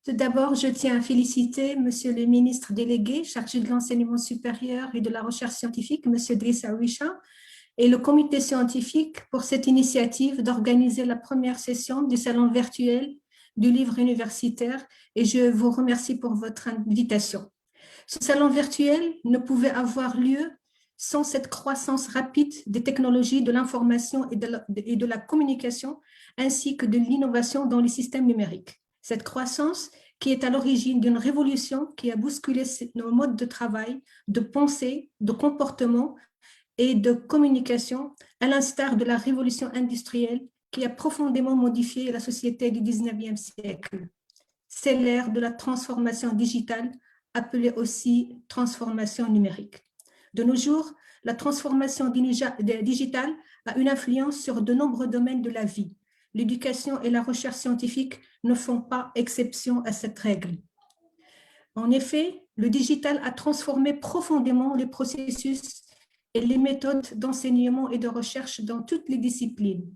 Tout d'abord, je tiens à féliciter Monsieur le ministre délégué chargé de l'enseignement supérieur et de la recherche scientifique, Monsieur Drissa Wisha, et le comité scientifique pour cette initiative d'organiser la première session du salon virtuel du livre universitaire et je vous remercie pour votre invitation. Ce salon virtuel ne pouvait avoir lieu sans cette croissance rapide des technologies de l'information et de la communication ainsi que de l'innovation dans les systèmes numériques. Cette croissance qui est à l'origine d'une révolution qui a bousculé nos modes de travail, de pensée, de comportement et de communication, à l'instar de la révolution industrielle qui a profondément modifié la société du 19e siècle. C'est l'ère de la transformation digitale, appelée aussi transformation numérique. De nos jours, la transformation digitale a une influence sur de nombreux domaines de la vie. L'éducation et la recherche scientifique ne font pas exception à cette règle. En effet, le digital a transformé profondément les processus et les méthodes d'enseignement et de recherche dans toutes les disciplines.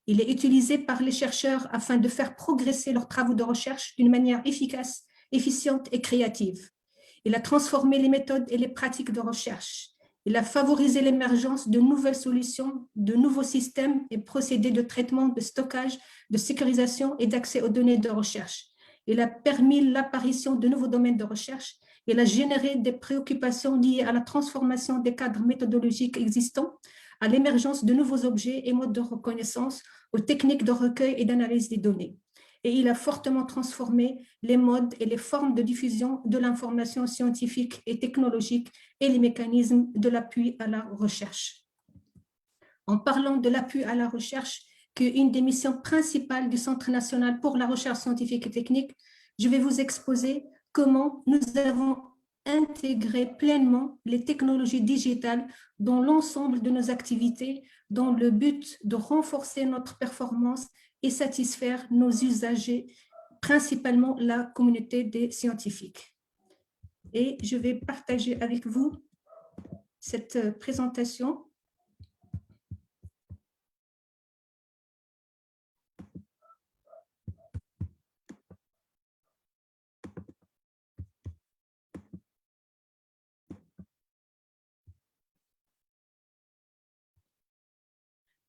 Il est utilisé par les chercheurs afin de faire progresser leurs travaux de recherche d'une manière efficace, efficiente et créative. Il a transformé les méthodes et les pratiques de recherche. Il a favorisé l'émergence de nouvelles solutions, de nouveaux systèmes et procédés de traitement, de stockage, de sécurisation et d'accès aux données de recherche. Il a permis l'apparition de nouveaux domaines de recherche. Il a généré des préoccupations liées à la transformation des cadres méthodologiques existants, à l'émergence de nouveaux objets et modes de reconnaissance, aux techniques de recueil et d'analyse des données. Et il a fortement transformé les modes et les formes de diffusion de l'information scientifique et technologique et les mécanismes de l'appui à la recherche. En parlant de l'appui à la recherche, qui est une des missions principales du Centre national pour la recherche scientifique et technique, je vais vous exposer comment nous avons intégré pleinement les technologies digitales dans l'ensemble de nos activités, dans le but de renforcer notre performance et satisfaire nos usagers, principalement la communauté des scientifiques. Et je vais partager avec vous cette présentation.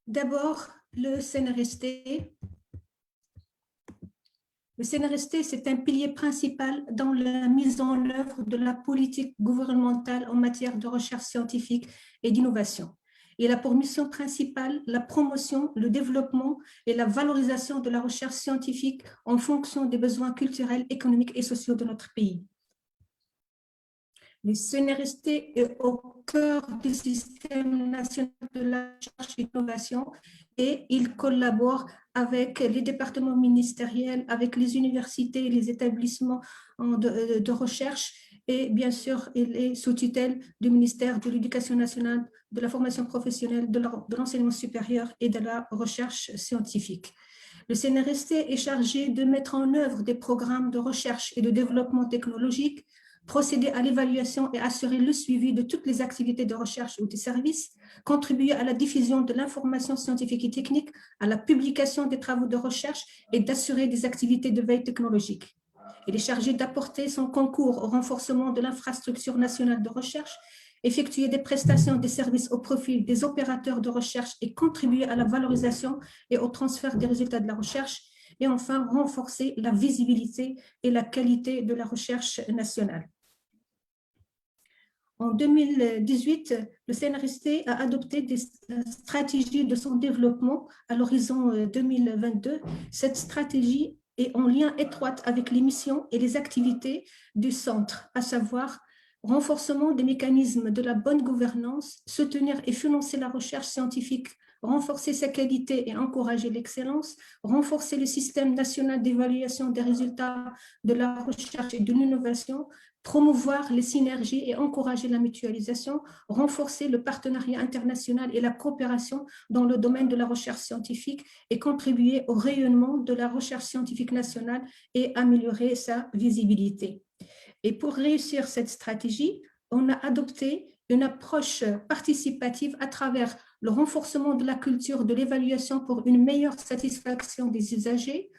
D'abord, le CNRST. Le CNRST, c'est un pilier principal dans la mise en œuvre de la politique gouvernementale en matière de recherche scientifique et d'innovation. Il a pour mission principale la promotion, le développement et la valorisation de la recherche scientifique en fonction des besoins culturels, économiques et sociaux de notre pays. Le CNRST est au cœur du système national de la recherche et de l'innovation et il collabore avec les départements ministériels, avec les universités, les établissements de recherche et bien sûr, il est sous tutelle du ministère de l'Éducation nationale, de la formation professionnelle, de l'enseignement supérieur et de la recherche scientifique. Le CNRST est chargé de mettre en œuvre des programmes de recherche et de développement technologique, procéder à l'évaluation et assurer le suivi de toutes les activités de recherche ou de services, contribuer à la diffusion de l'information scientifique et technique, à la publication des travaux de recherche et d'assurer des activités de veille technologique. Il est chargé d'apporter son concours au renforcement de l'infrastructure nationale de recherche, effectuer des prestations de services au profit des opérateurs de recherche et contribuer à la valorisation et au transfert des résultats de la recherche, et enfin renforcer la visibilité et la qualité de la recherche nationale. En 2018, le CNRST a adopté des stratégies de son développement à l'horizon 2022. Cette stratégie est en lien étroit avec les missions et les activités du centre, à savoir renforcement des mécanismes de la bonne gouvernance, soutenir et financer la recherche scientifique, renforcer sa qualité et encourager l'excellence, renforcer le système national d'évaluation des résultats de la recherche et de l'innovation, promouvoir les synergies et encourager la mutualisation, renforcer le partenariat international et la coopération dans le domaine de la recherche scientifique et contribuer au rayonnement de la recherche scientifique nationale et améliorer sa visibilité. Et pour réussir cette stratégie, on a adopté une approche participative à travers le renforcement de la culture de l'évaluation pour une meilleure satisfaction des usagers,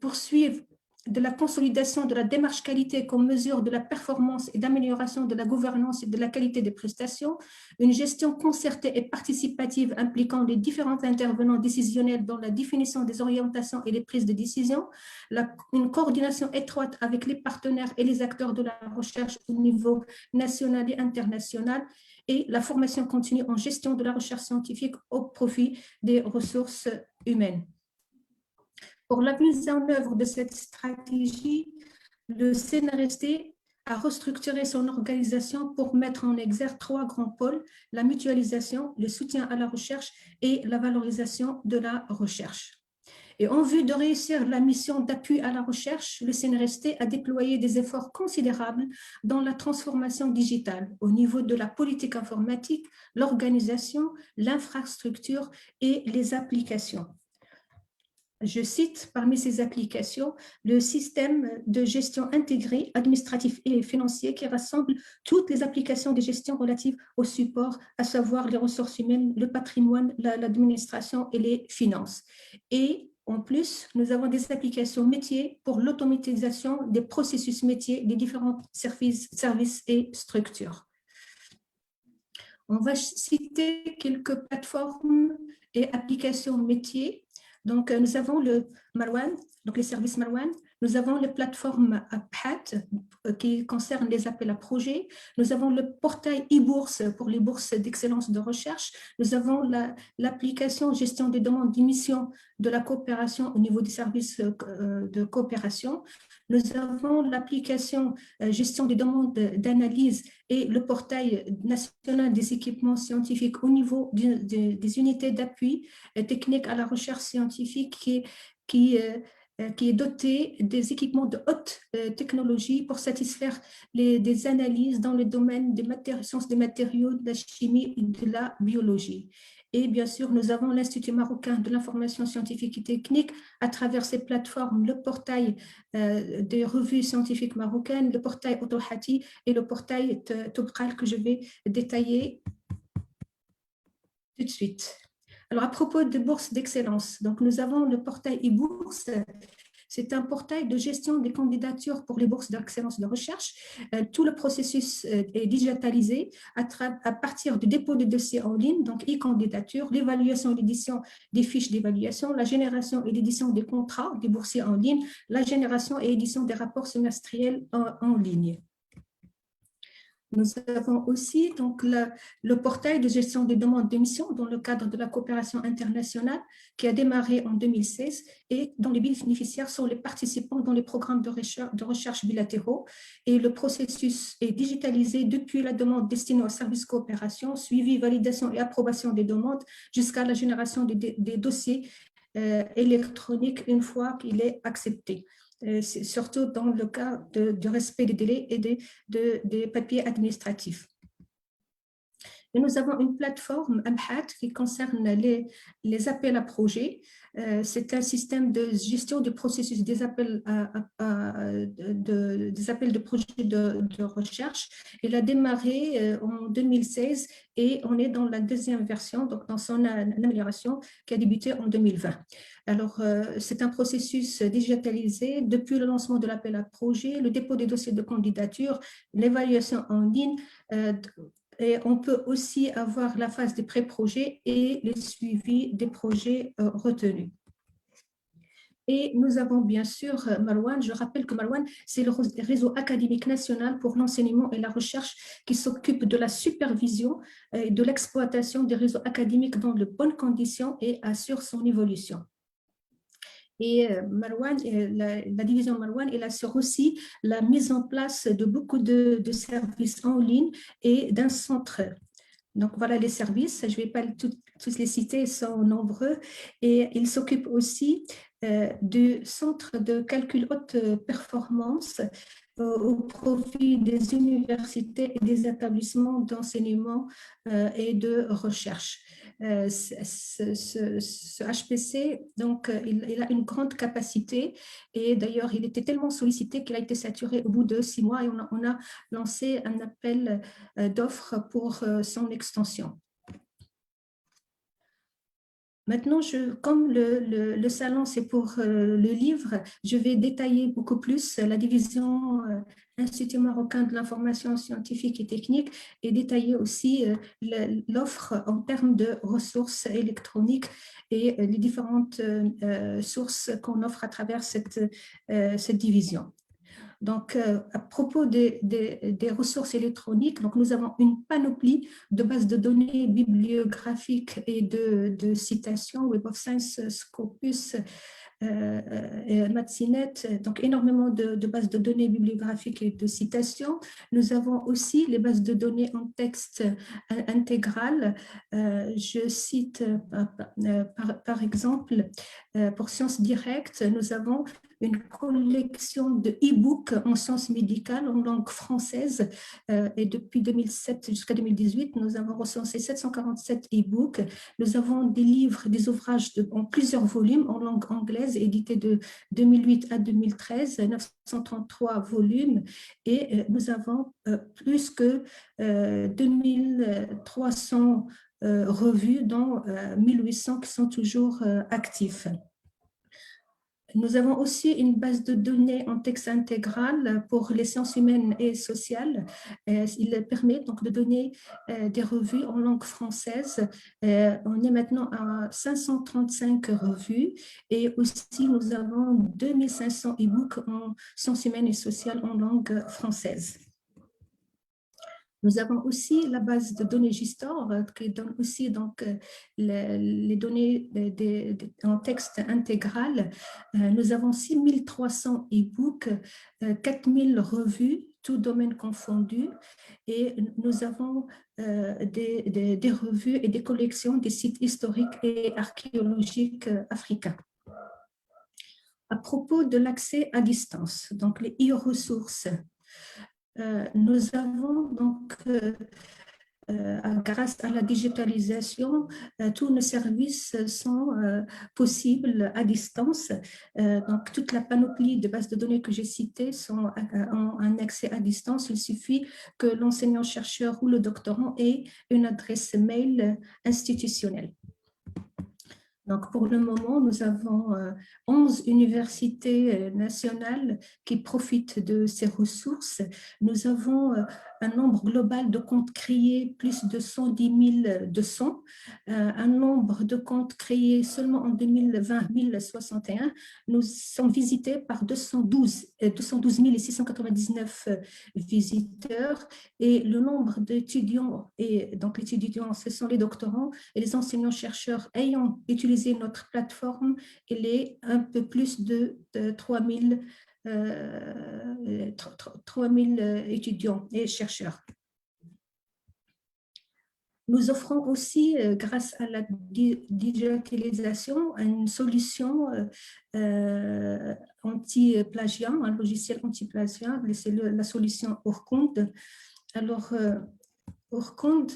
poursuivre de la consolidation de la démarche qualité comme mesure de la performance et d'amélioration de la gouvernance et de la qualité des prestations, une gestion concertée et participative impliquant les différents intervenants décisionnels dans la définition des orientations et les prises de décision, une coordination étroite avec les partenaires et les acteurs de la recherche au niveau national et international, et la formation continue en gestion de la recherche scientifique au profit des ressources humaines. Pour la mise en œuvre de cette stratégie, le CNRST a restructuré son organisation pour mettre en exergue 3 grands pôles: la mutualisation, le soutien à la recherche et la valorisation de la recherche. Et en vue de réussir la mission d'appui à la recherche, le CNRST a déployé des efforts considérables dans la transformation digitale au niveau de la politique informatique, l'organisation, l'infrastructure et les applications. Je cite parmi ces applications le système de gestion intégré, administratif et financier qui rassemble toutes les applications de gestion relatives au support, à savoir les ressources humaines, le patrimoine, l'administration et les finances. Et en plus, nous avons des applications métiers pour l'automatisation des processus métiers des différents services et structures. On va citer quelques plateformes et applications métiers. Donc, nous avons le Marwan, donc les services Marwan. Nous avons les plateformes Abhat qui concernent les appels à projets. Nous avons le portail e-bourse pour les bourses d'excellence de recherche. Nous avons l'application gestion des demandes d'émission de la coopération au niveau des services de coopération. Nous avons l'application gestion des demandes d'analyse et le portail national des équipements scientifiques au niveau des unités d'appui technique à la recherche scientifique qui est doté des équipements de haute technologie pour satisfaire des analyses dans le domaine des sciences des matériaux, de la chimie et de la biologie. Et bien sûr, nous avons l'Institut marocain de l'information scientifique et technique à travers ces plateformes, le portail des revues scientifiques marocaines, le portail Autohati et le portail Tobral que je vais détailler tout de suite. Alors, à propos de bourses d'excellence, donc nous avons le portail e-bourse. C'est un portail de gestion des candidatures pour les bourses d'excellence de recherche. Tout le processus est digitalisé à partir du dépôt de dossiers en ligne, donc e-candidature, l'évaluation et l'édition des fiches d'évaluation, la génération et l'édition des contrats des boursiers en ligne, la génération et édition des rapports semestriels en ligne. Nous avons aussi donc, le portail de gestion des demandes d'émission dans le cadre de la coopération internationale qui a démarré en 2016 et dont les bénéficiaires sont les participants dans les programmes de recherche bilatéraux. Et le processus est digitalisé depuis la demande destinée au service coopération, suivi, validation et approbation des demandes jusqu'à la génération des dossiers électroniques une fois qu'il est accepté. Surtout dans le cas de respect des délais et des papiers administratifs. Et nous avons une plateforme Abhat qui concerne les appels à projets. C'est un système de gestion du processus des appels, des appels de projets de recherche. Il a démarré en 2016 et on est dans la deuxième version, donc dans son amélioration qui a débuté en 2020. Alors, c'est un processus digitalisé depuis le lancement de l'appel à projet, le dépôt des dossiers de candidature, l'évaluation en ligne. Et on peut aussi avoir la phase des pré-projets et le suivi des projets retenus. Et nous avons bien sûr Marwan. Je rappelle que Marwan, c'est le réseau académique national pour l'enseignement et la recherche qui s'occupe de la supervision et de l'exploitation des réseaux académiques dans de bonnes conditions et assure son évolution. Et Marwan, la division Marwan, elle assure aussi la mise en place de beaucoup de services en ligne et d'un centre. Donc voilà les services, je ne vais pas tous les citer, ils sont nombreux. Et il s'occupe aussi du centre de calcul haute performance au profit des universités et des établissements d'enseignement et de recherche. Ce HPC, donc, il a une grande capacité et d'ailleurs, il était tellement sollicité qu'il a été saturé au bout de 6 mois et on a lancé un appel d'offres pour son extension. Maintenant, comme le salon, c'est pour le livre, je vais détailler beaucoup plus la division Institut marocain de l'information scientifique et technique et détailler aussi l'offre en termes de ressources électroniques et les différentes sources qu'on offre à travers cette division. Donc, à propos des ressources électroniques, donc nous avons une panoplie de bases de données bibliographiques et de citations, Web of Science, Scopus, et Mathsinet, donc énormément de bases de données bibliographiques et de citations. Nous avons aussi les bases de données en texte intégrales. Je cite par exemple, pour Sciences Directes, nous avons une collection de e-books en sciences médicales en langue française. Et depuis 2007 jusqu'à 2018, nous avons recensé 747 e-books. Nous avons des livres, des ouvrages en plusieurs volumes en langue anglaise, édités de 2008 à 2013, 933 volumes. Et nous avons plus que 2300 revues, dont 1800 qui sont toujours actifs. Nous avons aussi une base de données en texte intégral pour les sciences humaines et sociales. Il permet donc de donner des revues en langue française. On est maintenant à 535 revues et aussi nous avons 2500 e-books en sciences humaines et sociales en langue française. Nous avons aussi la base de données Gistore qui donne aussi donc, les données en texte intégral. Nous avons 6300 e-books, 4000 revues, tout domaine confondu, et nous avons des revues et des collections des sites historiques et archéologiques africains. À propos de l'accès à distance, donc les e-ressources, nous avons donc, grâce à la digitalisation, tous nos services sont possibles à distance. Donc, toute la panoplie de bases de données que j'ai citées ont un accès à distance. Il suffit que l'enseignant-chercheur ou le doctorant ait une adresse mail institutionnelle. Donc, pour le moment, nous avons 11 universités nationales qui profitent de ces ressources. Nous avons un nombre global de comptes créés, plus de 110 200, un nombre de comptes créés seulement en 2020, 1061. Nous sommes visités par 212 699 visiteurs, et le nombre d'étudiants, et donc les étudiants, ce sont les doctorants et les enseignants-chercheurs ayant utilisé notre plateforme, il est un peu plus de 3000 étudiants et chercheurs. Nous offrons aussi, grâce à la digitalisation, une solution anti-plagiat, un logiciel anti-plagiat, c'est la solution Urkund. Alors, Urkund,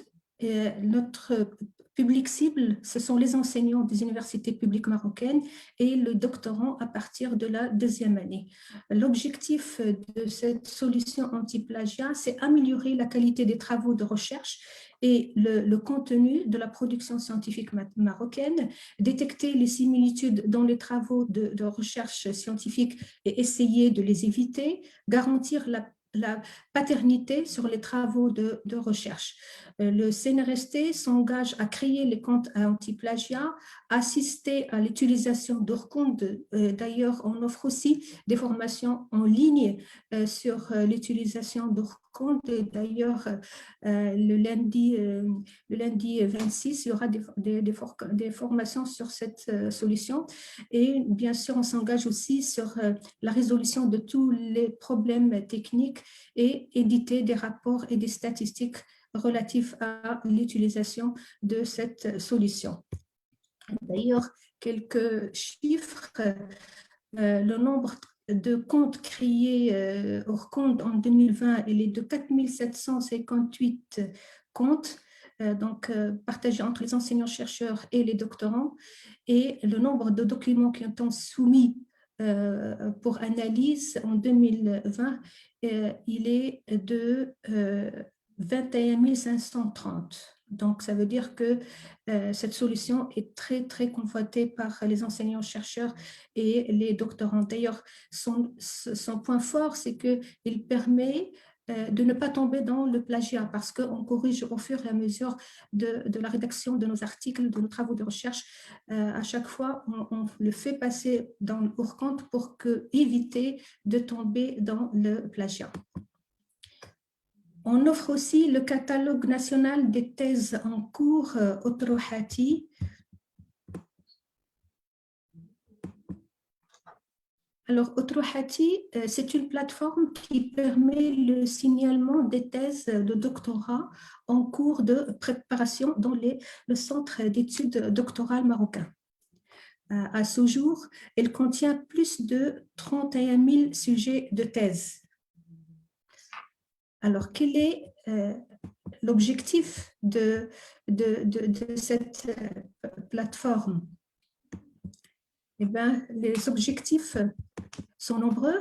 notre public cible, ce sont les enseignants des universités publiques marocaines et le doctorant à partir de la deuxième année. L'objectif de cette solution anti-plagiat, c'est améliorer la qualité des travaux de recherche et le contenu de la production scientifique marocaine, détecter les similitudes dans les travaux de recherche scientifique et essayer de les éviter, garantir la paternité sur les travaux de recherche. Le CNRST s'engage à créer les comptes anti-plagiat, assister à l'utilisation d'Urkund. D'ailleurs, on offre aussi des formations en ligne sur l'utilisation d'Urkund. D'ailleurs, le lundi 26, il y aura des formations sur cette solution. Et bien sûr, on s'engage aussi sur la résolution de tous les problèmes techniques et éditer des rapports et des statistiques relatifs à l'utilisation de cette solution. D'ailleurs, quelques chiffres, le nombre de comptes créés hors compte en 2020, il est de 4758 comptes, donc partagés entre les enseignants-chercheurs et les doctorants, et le nombre de documents qui ont été soumis pour analyse en 2020, il est de 21 530. Donc, ça veut dire que cette solution est très, très convoitée par les enseignants-chercheurs et les doctorants. D'ailleurs, son point fort, c'est qu'il permet de ne pas tomber dans le plagiat parce qu'on corrige au fur et à mesure de la rédaction de nos articles, de nos travaux de recherche. À chaque fois, on le fait passer dans le pour-compte pour éviter de tomber dans le plagiat. On offre aussi le catalogue national des thèses en cours Otorohati. Alors, Otorohati, c'est une plateforme qui permet le signalement des thèses de doctorat en cours de préparation dans le centre d'études doctorales marocain. À ce jour, elle contient plus de 31 000 sujets de thèse. Alors, quel est l'objectif de cette plateforme? Eh bien, les objectifs sont nombreux.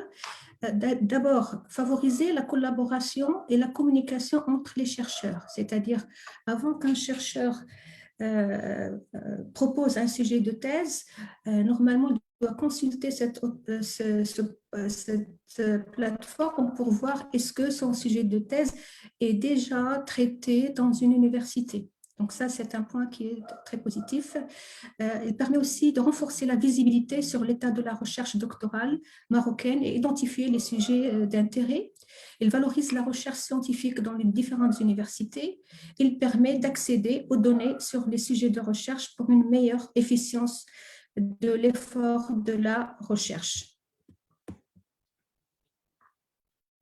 D'abord, favoriser la collaboration et la communication entre les chercheurs, c'est-à-dire avant qu'un chercheur propose un sujet de thèse, normalement, il doit consulter cette plateforme pour voir est-ce que son sujet de thèse est déjà traité dans une université. Donc ça, c'est un point qui est très positif. Il permet aussi de renforcer la visibilité sur l'état de la recherche doctorale marocaine et identifier les sujets d'intérêt. Il valorise la recherche scientifique dans les différentes universités. Il permet d'accéder aux données sur les sujets de recherche pour une meilleure efficience de l'effort de la recherche.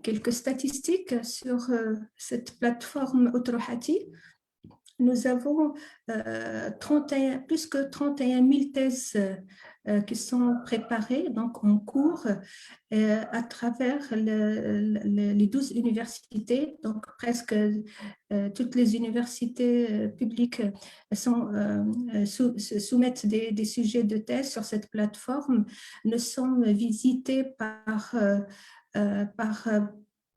Quelques statistiques sur cette plateforme Otorohati. Nous avons plus que 31 000 thèses qui sont préparées, donc en cours, à travers les 12 universités. Donc, presque toutes les universités publiques soumettent des sujets de thèse sur cette plateforme. Nous sommes visités par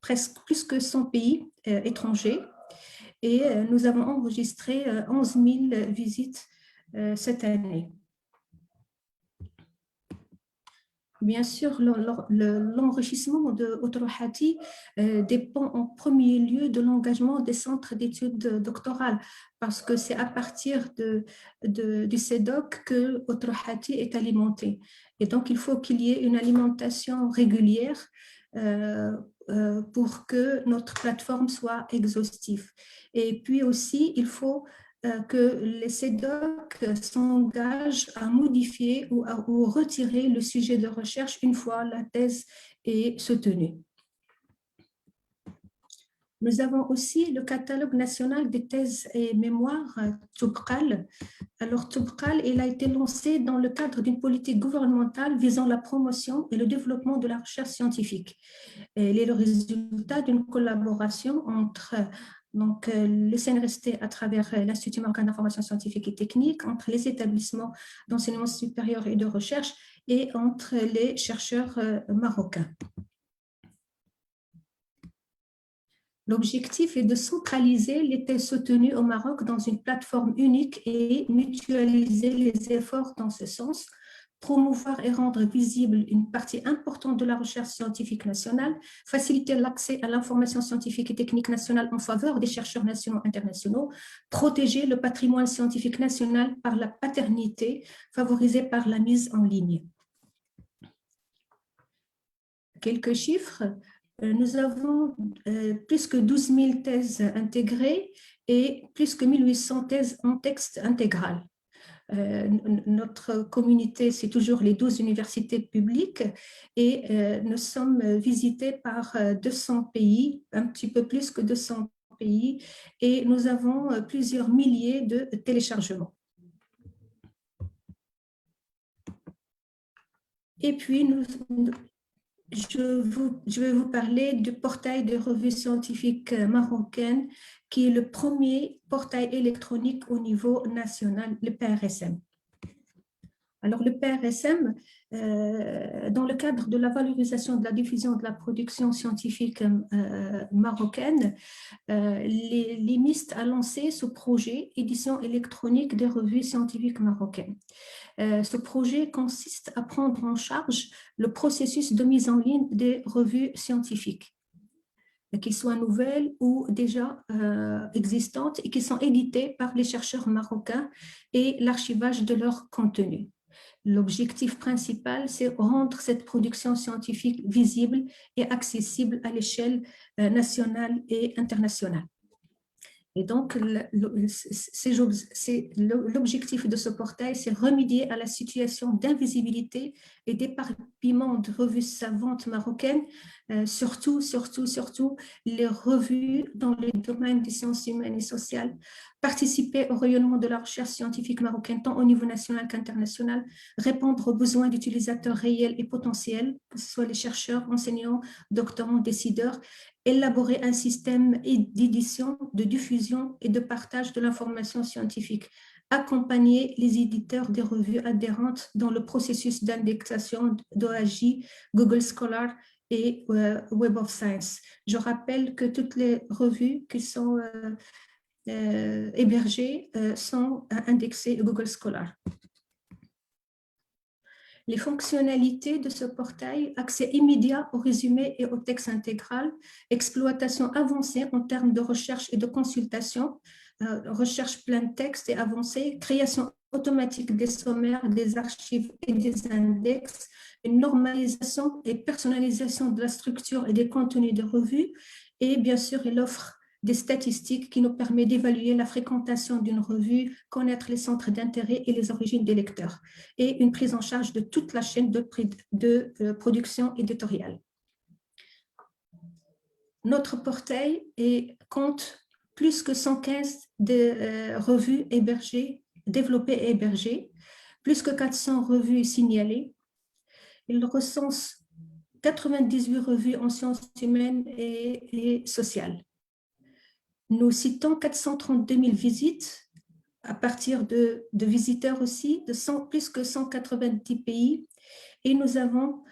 presque plus que 100 pays étrangers. Et nous avons enregistré 11 000 visites cette année. Bien sûr, l'enrichissement de Otorohati dépend en premier lieu de l'engagement des centres d'études doctorales, parce que c'est à partir du CEDOC que Otorohati est alimenté. Et donc, il faut qu'il y ait une alimentation régulière pour que notre plateforme soit exhaustive. Et puis aussi, il faut que les CEDOC s'engagent à modifier ou retirer le sujet de recherche une fois la thèse est soutenue. Nous avons aussi le catalogue national des thèses et mémoires, Toubkal. Alors, Toubkal, il a été lancé dans le cadre d'une politique gouvernementale visant la promotion et le développement de la recherche scientifique. Il est le résultat d'une collaboration entre le CNRST à travers l'Institut marocain d'information scientifique et technique, entre les établissements d'enseignement supérieur et de recherche et entre les chercheurs marocains. L'objectif est de centraliser les thèses soutenues au Maroc dans une plateforme unique et mutualiser les efforts dans ce sens, promouvoir et rendre visible une partie importante de la recherche scientifique nationale, faciliter l'accès à l'information scientifique et technique nationale en faveur des chercheurs nationaux et internationaux, protéger le patrimoine scientifique national par la paternité, favorisée par la mise en ligne. Quelques chiffres. Nous avons plus que 12 000 thèses intégrées et plus que 1800 thèses en texte intégral. Notre communauté, c'est toujours les 12 universités publiques et nous sommes visités par 200 pays, un petit peu plus que 200 pays, et nous avons plusieurs milliers de téléchargements. Et puis, je vais vous parler du portail de revues scientifiques marocaines, qui est le premier portail électronique au niveau national, le PRSM. Alors, le PRSM, Dans le cadre de la valorisation de la diffusion de la production scientifique marocaine, l'IMIST a lancé ce projet édition électronique des revues scientifiques marocaines. Ce projet consiste à prendre en charge le processus de mise en ligne des revues scientifiques, qu'ils soient nouvelles ou déjà existantes et qui sont éditées par les chercheurs marocains et l'archivage de leur contenu. L'objectif principal, c'est rendre cette production scientifique visible et accessible à l'échelle nationale et internationale. Et donc, l'objectif de ce portail, c'est remédier à la situation d'invisibilité et d'éparpillement de revues savantes marocaines, surtout les revues dans les domaines des sciences humaines et sociales, participer au rayonnement de la recherche scientifique marocaine, tant au niveau national qu'international, répondre aux besoins d'utilisateurs réels et potentiels, que ce soit les chercheurs, enseignants, doctorants, décideurs, élaborer un système d'édition, de diffusion et de partage de l'information scientifique, accompagner les éditeurs des revues adhérentes dans le processus d'indexation d'OAJ, Google Scholar et Web of Science. Je rappelle que toutes les revues qui sont hébergées sont indexées Google Scholar. Les fonctionnalités de ce portail, accès immédiat au résumé et au texte intégral, exploitation avancée en termes de recherche et de consultation, recherche plein texte et avancée, création automatique des sommaires, des archives et des index, une normalisation et personnalisation de la structure et des contenus de revue, et bien sûr, il offre des statistiques qui nous permettent d'évaluer la fréquentation d'une revue, connaître les centres d'intérêt et les origines des lecteurs, et une prise en charge de toute la chaîne de production éditoriale. Notre portail compte plus que 115 revues hébergées, développées et hébergées, plus que 400 revues signalées. Il recense 98 revues en sciences humaines et sociales. Nous citons 432 000 visites à partir de visiteurs aussi, de plus que 190 pays. Et nous avons,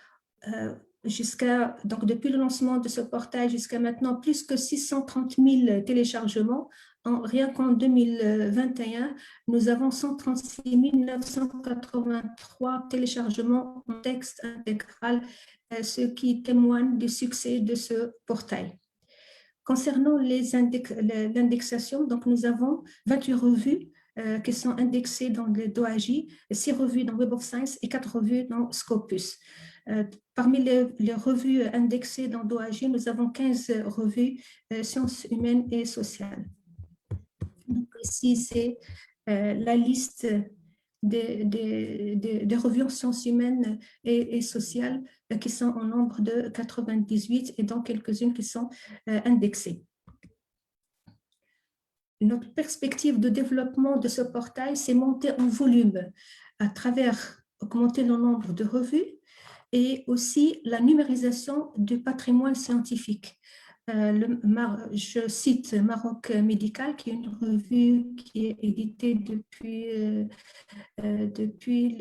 donc depuis le lancement de ce portail jusqu'à maintenant, plus que 630 000 téléchargements. Rien qu'en 2021, nous avons 136 983 téléchargements en texte intégral, ce qui témoigne du succès de ce portail. Concernant l'indexation, donc nous avons 28 revues qui sont indexées dans le DOAJ, 6 revues dans Web of Science et 4 revues dans Scopus. Parmi les revues indexées dans DOAJ, nous avons 15 revues sciences humaines et sociales. Donc ici, c'est la liste des revues en sciences humaines et sociales qui sont en nombre de 98 et dont quelques-unes qui sont indexées. Notre perspective de développement de ce portail, c'est monter en volume à travers augmenter le nombre de revues et aussi la numérisation du patrimoine scientifique. Je cite Maroc Médical, qui est une revue qui est éditée depuis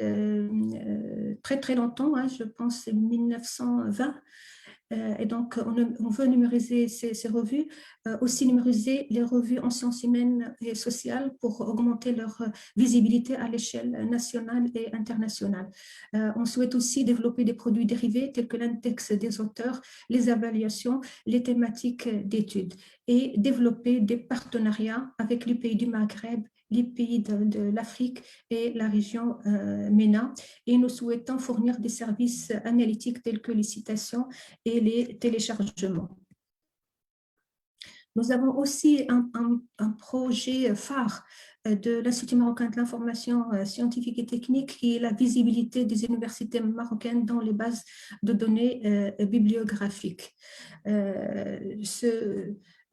très très longtemps, hein, je pense 1920. Et donc, on veut numériser ces revues, aussi numériser les revues en sciences humaines et sociales pour augmenter leur visibilité à l'échelle nationale et internationale. On souhaite aussi développer des produits dérivés tels que l'index des auteurs, les évaluations, les thématiques d'études et développer des partenariats avec les pays du Maghreb, les pays de l'Afrique et la région MENA. Et nous souhaitons fournir des services analytiques tels que les citations et les téléchargements. Nous avons aussi un projet phare de l'Institut marocain de l'information scientifique et technique qui est la visibilité des universités marocaines dans les bases de données bibliographiques.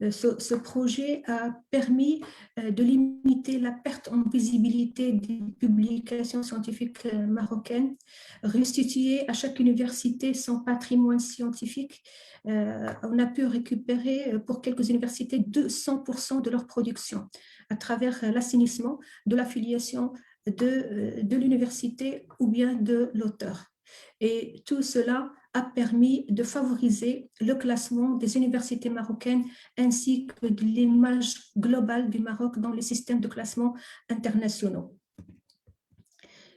Ce projet a permis de limiter la perte en visibilité des publications scientifiques marocaines, restituer à chaque université son patrimoine scientifique. On a pu récupérer pour quelques universités 200% de leur production à travers l'assainissement de l'affiliation de l'université ou bien de l'auteur. Et tout cela a permis de favoriser le classement des universités marocaines ainsi que de l'image globale du Maroc dans les systèmes de classement internationaux.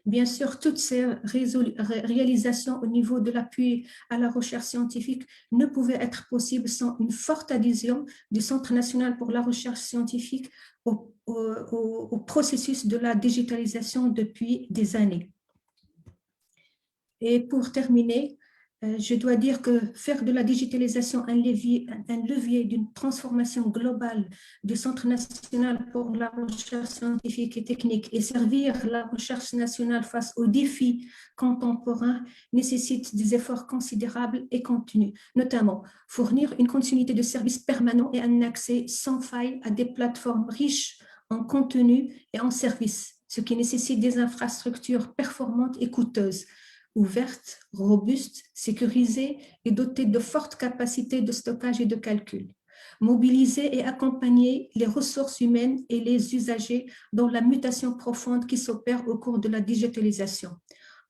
Bien sûr, toutes ces réalisations au niveau de l'appui à la recherche scientifique ne pouvaient être possibles sans une forte adhésion du Centre national pour la recherche scientifique au processus de la digitalisation depuis des années. Et pour terminer, je dois dire que faire de la digitalisation un levier d'une transformation globale du Centre national pour la recherche scientifique et technique et servir la recherche nationale face aux défis contemporains nécessite des efforts considérables et continus, notamment fournir une continuité de services permanents et un accès sans faille à des plateformes riches en contenu et en services, ce qui nécessite des infrastructures performantes et coûteuses, ouverte, robuste, sécurisée et dotée de fortes capacités de stockage et de calcul. Mobiliser et accompagner les ressources humaines et les usagers dans la mutation profonde qui s'opère au cours de la digitalisation.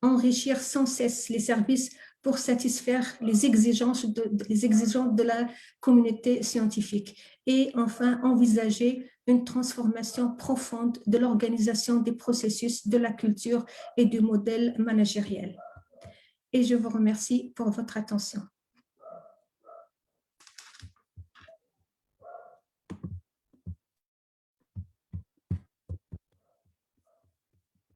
Enrichir sans cesse les services pour satisfaire les exigences de la communauté scientifique. Et enfin, envisager une transformation profonde de l'organisation des processus, de la culture et du modèle managériel. Et je vous remercie pour votre attention.